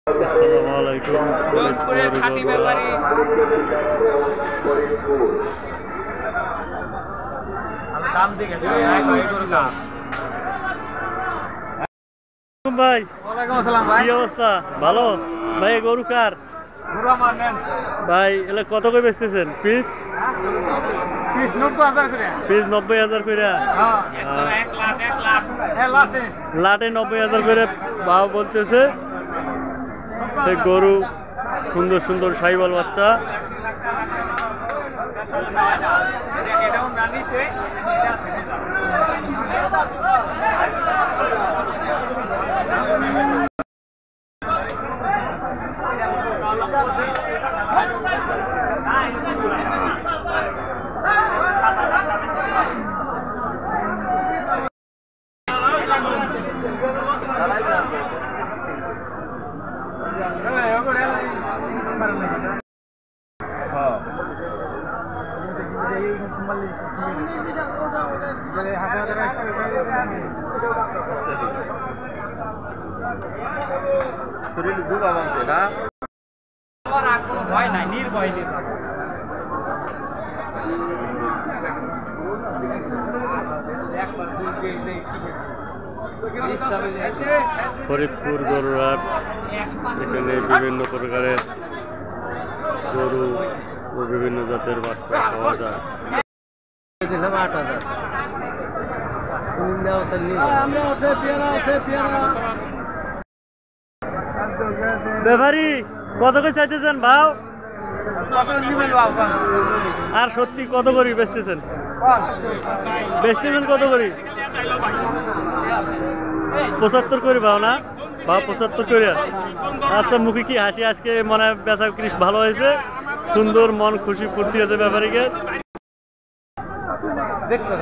আসসালামু আলাইকুম। জোধপুরের খাঁটি ব্যাপারী দাম দিয়ে গেছে ভাই। ওয়ালাইকুম আসসালাম ভাই। কি অবস্থা? ভালো ভাই। গরু কার গরু আমার নেন ভাই? এলে কত করে বেচতেছেন পিস? পিস 90,000 করে। পিস 90,000 করে। হ্যাঁ একদম 1 লাখ লাটে লাটে 90,000 করে বাবা বলতেছে। সেই গরু সুন্দর সুন্দর সাইবাল বাচ্চা। এটাও নানিছে শরীর জুবা মানছে না আমার আর কোনো ভয় নাই, নির্ভয় ফরিদপুর গরুরহাট। এখানে বিভিন্ন প্রকারের গরু ও বিভিন্ন জাতের বাচ্চা পাওয়া যায়। ব্যাপারী কত করে চাইতেছেন ভাও? আর সত্যি কত করে বেচতেছেন? বেচতেছেন কত করে? 75 করে ভাও না? ভাও 75 করে। আচ্ছা, মুখে কি হাসি? আজকে মনে হয় বেচা বিক্রি ভালো হয়েছে, সুন্দর মন খুশি ফুর্তি আছে ব্যাপারীকে। দেখছো